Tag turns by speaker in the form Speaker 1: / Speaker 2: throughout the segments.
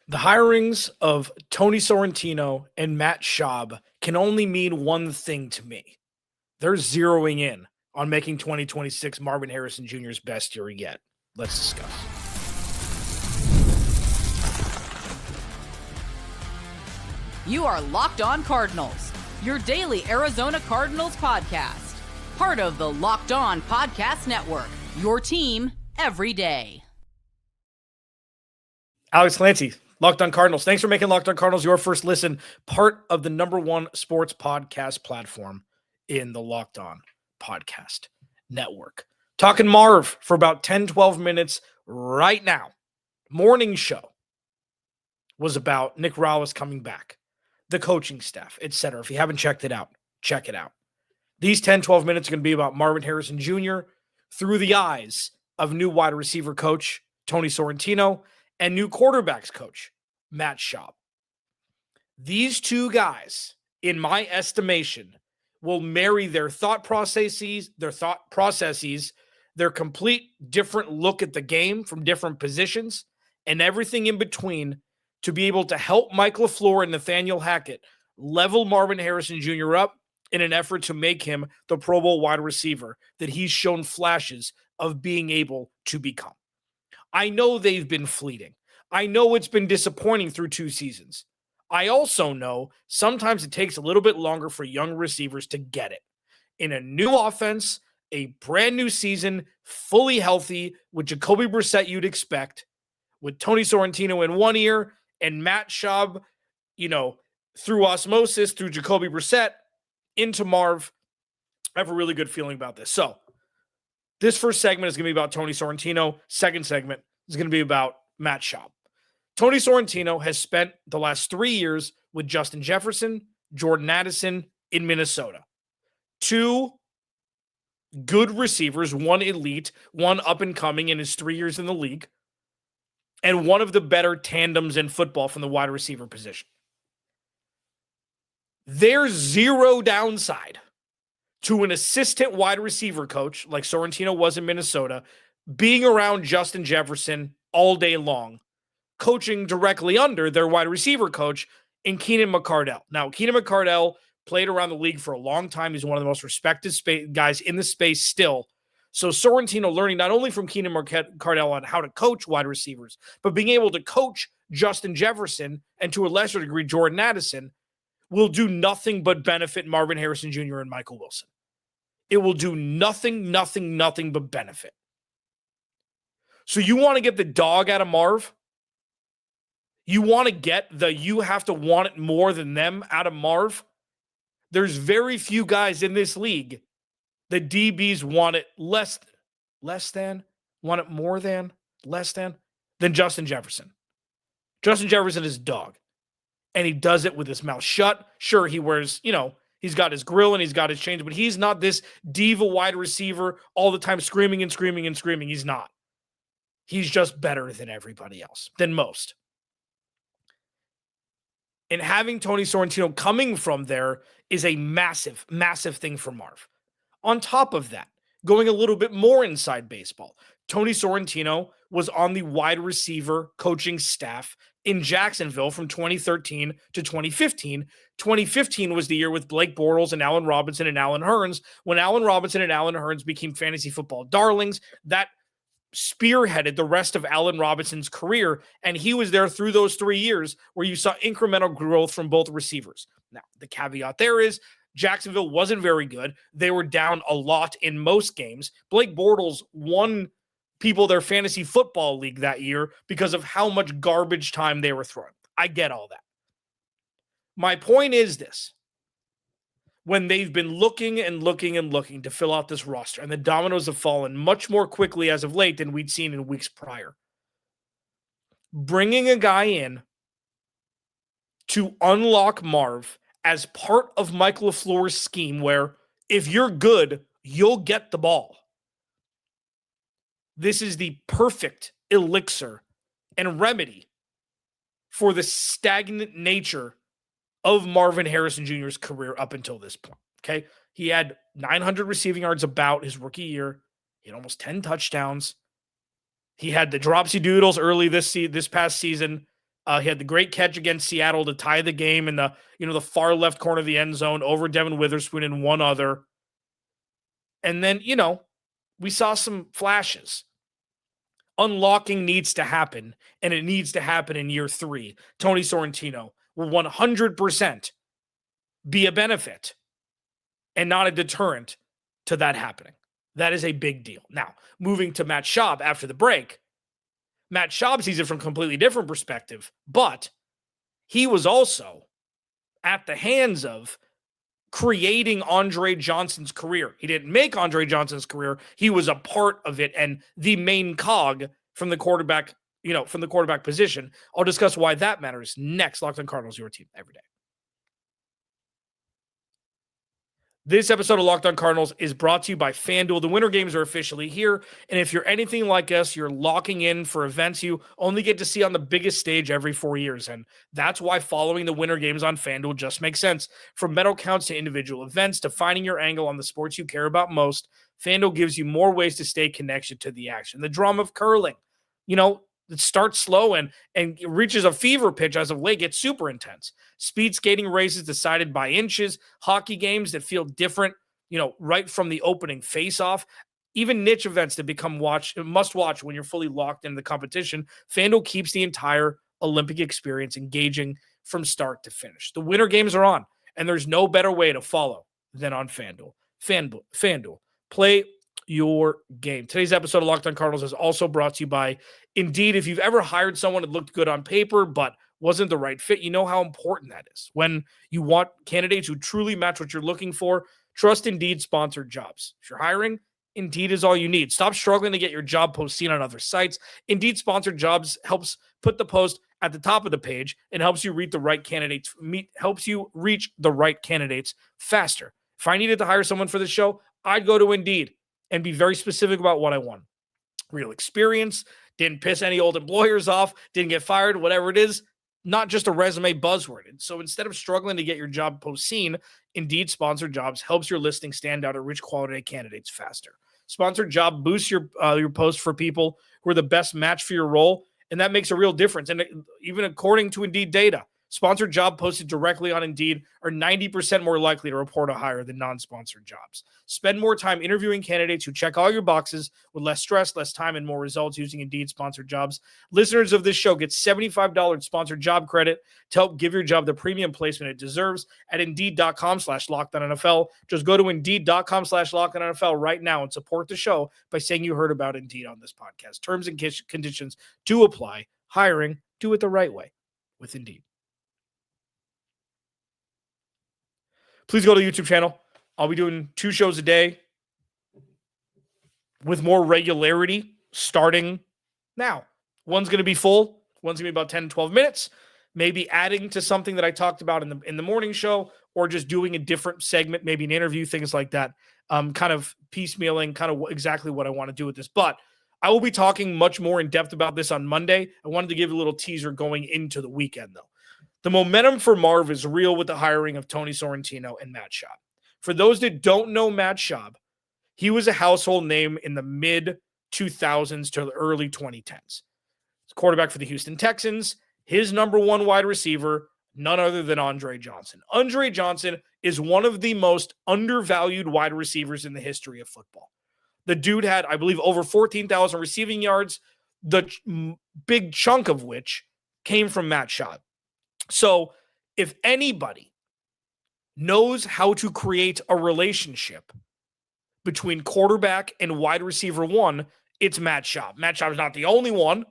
Speaker 1: The hirings of Tony Sorrentino and Matt Schaub can only mean one thing to me. They're zeroing in on making 2026 Marvin Harrison Jr.'s best year yet. Let's discuss.
Speaker 2: You are Locked On Cardinals, your daily Arizona Cardinals podcast. Part of the Locked On Podcast Network, your team every day.
Speaker 1: Alex Clancy, Locked On Cardinals. Thanks for making Locked On Cardinals your first listen, part of the #1 sports podcast platform in the Locked On Podcast Network. Talking Marv for about 10, 12 minutes right now. Morning show was about Nick Rallis coming back, the coaching staff, etc. If you haven't checked it out, check it out. These 10, 12 minutes are going to be about Marvin Harrison Jr. through the eyes of new wide receiver coach Tony Sorrentino and new quarterbacks coach Matt Schaub. These two guys, in my estimation, will marry their thought processes, their complete different look at the game from different positions and everything in between to be able to help Mike LaFleur and Nathaniel Hackett level Marvin Harrison Jr. up in an effort to make him the Pro Bowl wide receiver that he's shown flashes of being able to become. I know they've been fleeting. I know it's been disappointing through 2 seasons. I also know sometimes it takes a little bit longer for young receivers to get it. In a new offense, a brand new season, fully healthy, with Jacoby Brissett you'd expect, with Tony Sorrentino in one ear and Matt Schaub, through osmosis, through Jacoby Brissett into Marv. I have a really good feeling about this. So this first segment is going to be about Tony Sorrentino. Second segment is going to be about Matt Schaub. Tony Sorrentino has spent the last 3 years with Justin Jefferson, Jordan Addison in Minnesota. 2 good receivers, 1 elite, 1 up and coming in his 3 years in the league, and one of the better tandems in football from the wide receiver position. There's zero downside to an assistant wide receiver coach like Sorrentino was in Minnesota being around Justin Jefferson all day long, coaching directly under their wide receiver coach in Keenan McCardell. Now, Keenan McCardell played around the league for a long time. He's one of the most respected guys in the space still. So Sorrentino learning not only from Keenan McCardell on how to coach wide receivers, but being able to coach Justin Jefferson and to a lesser degree Jordan Addison will do nothing but benefit Marvin Harrison Jr. and Michael Wilson. It will do nothing but benefit. So you want to get the dog out of Marv? You want to get you have to want it more than them out of Marv? There's very few guys in this league that DBs want it less than Justin Jefferson. Justin Jefferson is dog. And he does it with his mouth shut. Sure, he wears, he's got his grill and he's got his chains, but he's not this diva wide receiver all the time screaming and screaming and screaming. He's not. He's just better than everybody else, than most. And having Tony Sorrentino coming from there is a massive, massive thing for Marv. On top of that, going a little bit more inside baseball, Tony Sorrentino was on the wide receiver coaching staff in Jacksonville from 2013 to 2015. 2015 was the year with Blake Bortles and Allen Robinson and Allen Hurns. When Allen Robinson and Allen Hurns became fantasy football darlings, that spearheaded the rest of Allen Robinson's career, and he was there through those 3 years where you saw incremental growth from both receivers. Now, the caveat there is Jacksonville wasn't very good. They were down a lot in most games. Blake Bortles won people their fantasy football league that year because of how much garbage time they were throwing. I get all that. My point is this. When they've been looking to fill out this roster, and the dominoes have fallen much more quickly as of late than we'd seen in weeks prior, bringing a guy in to unlock Marv as part of Mike LaFleur's scheme where if you're good, you'll get the ball. This is the perfect elixir and remedy for the stagnant nature of Marvin Harrison Jr.'s career up until this point. Okay. He had 900 receiving yards about his rookie year. He had almost 10 touchdowns. He had the dropsy doodles early this past season. He had the great catch against Seattle to tie the game in the far left corner of the end zone over Devin Witherspoon and one other. And then, we saw some flashes. Unlocking needs to happen, and it needs to happen in year 3. Tony Sorrentino will 100% be a benefit and not a deterrent to that happening. That is a big deal. Now, moving to Matt Schaub after the break, Matt Schaub sees it from a completely different perspective, but he was also at the hands of creating Andre Johnson's career. He didn't make Andre Johnson's career. He was a part of it and the main cog from the quarterback, from the quarterback position. I'll discuss why that matters next. Locked On Cardinals, your team every day. This episode of Locked On Cardinals is brought to you by FanDuel. The winter games are officially here, and if you're anything like us, you're locking in for events you only get to see on the biggest stage every 4 years, and that's why following the winter games on FanDuel just makes sense. From medal counts to individual events to finding your angle on the sports you care about most, FanDuel gives you more ways to stay connected to the action. The drama of curling, it starts slow and reaches a fever pitch as of late, gets super intense. Speed skating races decided by inches, hockey games that feel different, right from the opening face-off, even niche events that become must-watch when you're fully locked into the competition. FanDuel keeps the entire Olympic experience engaging from start to finish. The winter games are on, and there's no better way to follow than on FanDuel. FanDuel. Play your game. Today's episode of Locked On Cardinals is also brought to you by Indeed. If you've ever hired someone that looked good on paper but wasn't the right fit, you know how important that is. When you want candidates who truly match what you're looking for, trust Indeed sponsored jobs. If you're hiring, Indeed is all you need. Stop struggling to get your job post seen on other sites. Indeed sponsored jobs helps put the post at the top of the page and helps you reach the right candidates faster. If I needed to hire someone for the show, I'd go to Indeed and be very specific about what I want. Real experience, didn't piss any old employers off, didn't get fired, whatever it is, not just a resume buzzword. And so instead of struggling to get your job post seen, Indeed sponsored jobs helps your listing stand out and reach quality candidates faster. Sponsored job boosts your post for people who are the best match for your role, and that makes a real difference. And even according to Indeed data, sponsored job posted directly on Indeed are 90% more likely to report a hire than non-sponsored jobs. Spend more time interviewing candidates who check all your boxes with less stress, less time, and more results using Indeed sponsored jobs. Listeners of this show get $75 sponsored job credit to help give your job the premium placement it deserves at Indeed.com/LockedOnNFL. Just go to Indeed.com/LockedOnNFL right now and support the show by saying you heard about Indeed on this podcast. Terms and conditions do apply. Hiring, do it the right way with Indeed. Please go to the YouTube channel. I'll be doing 2 shows a day with more regularity starting now. One's going to be full. One's going to be about 10, 12 minutes. Maybe adding to something that I talked about in the morning show, or just doing a different segment, maybe an interview, things like that. Kind of piecemealing, kind of exactly what I want to do with this. But I will be talking much more in depth about this on Monday. I wanted to give a little teaser going into the weekend, though. The momentum for Marv is real with the hiring of Tony Sorrentino and Matt Schaub. For those that don't know Matt Schaub, he was a household name in the mid-2000s to the early 2010s. He's quarterback for the Houston Texans. His number one wide receiver, none other than Andre Johnson. Andre Johnson is one of the most undervalued wide receivers in the history of football. The dude had, I believe, over 14,000 receiving yards, the big chunk of which came from Matt Schaub. So if anybody knows how to create a relationship between quarterback and wide receiver one, it's Matt Schaub. Matt Schaub is not the only one.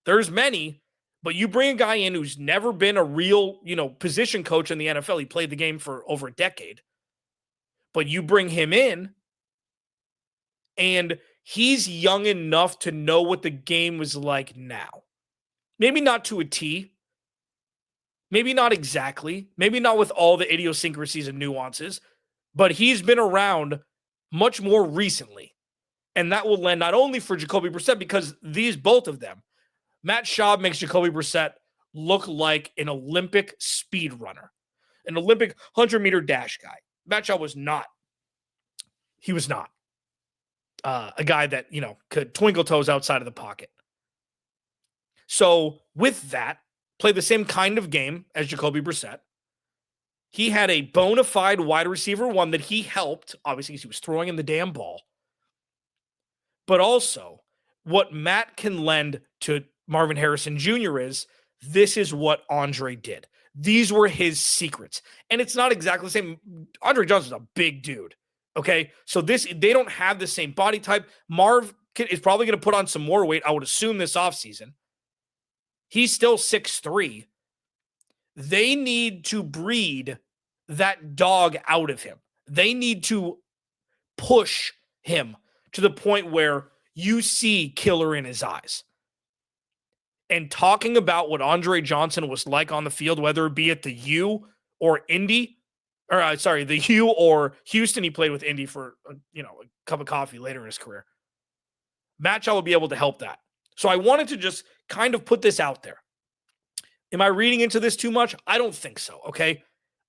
Speaker 1: There's many, but you bring a guy in who's never been a real, position coach in the NFL. He played the game for over a decade, but you bring him in and he's young enough to know what the game was like now. Maybe not to a T. Maybe not exactly. Maybe not with all the idiosyncrasies and nuances, but he's been around much more recently. And that will lend not only for Jacoby Brissett, because both of them, Matt Schaub makes Jacoby Brissett look like an Olympic speed runner, an Olympic 100-meter dash guy. Matt Schaub was not. He was not a guy that, could twinkle toes outside of the pocket. So with that, play the same kind of game as Jacoby Brissett. He had a bona fide wide receiver one that he helped, obviously, because he was throwing in the damn ball. But also, what Matt can lend to Marvin Harrison Jr. is, this is what Andre did. These were his secrets. And it's not exactly the same. Andre Johnson's a big dude. Okay? So they don't have the same body type. Marv is probably going to put on some more weight, I would assume, this offseason. He's still 6'3". They need to breed that dog out of him. They need to push him to the point where you see killer in his eyes. And talking about what Andre Johnson was like on the field, whether it be at the U or Indy, or the U or Houston, he played with Indy for a cup of coffee later in his career. Matt Schaub will be able to help that. So I wanted to just kind of put this out there. Am I reading into this too much? I don't think so, okay?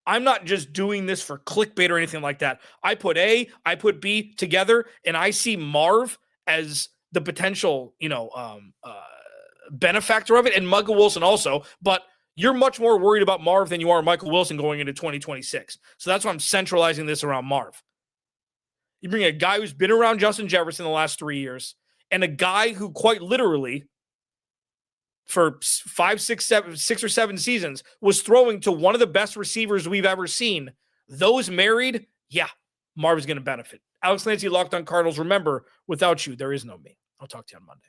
Speaker 1: I'm not just doing this for clickbait or anything like that. I put A, I put B together, and I see Marv as the potential, benefactor of it, and Michael Wilson also. But you're much more worried about Marv than you are Michael Wilson going into 2026. So that's why I'm centralizing this around Marv. You bring a guy who's been around Justin Jefferson the last 3 years, and a guy who quite literally, for 6 or 7 seasons, was throwing to one of the best receivers we've ever seen. Those married, yeah, Marv is going to benefit. Alex Clancy, Locked On Cardinals. Remember, without you, there is no me. I'll talk to you on Monday.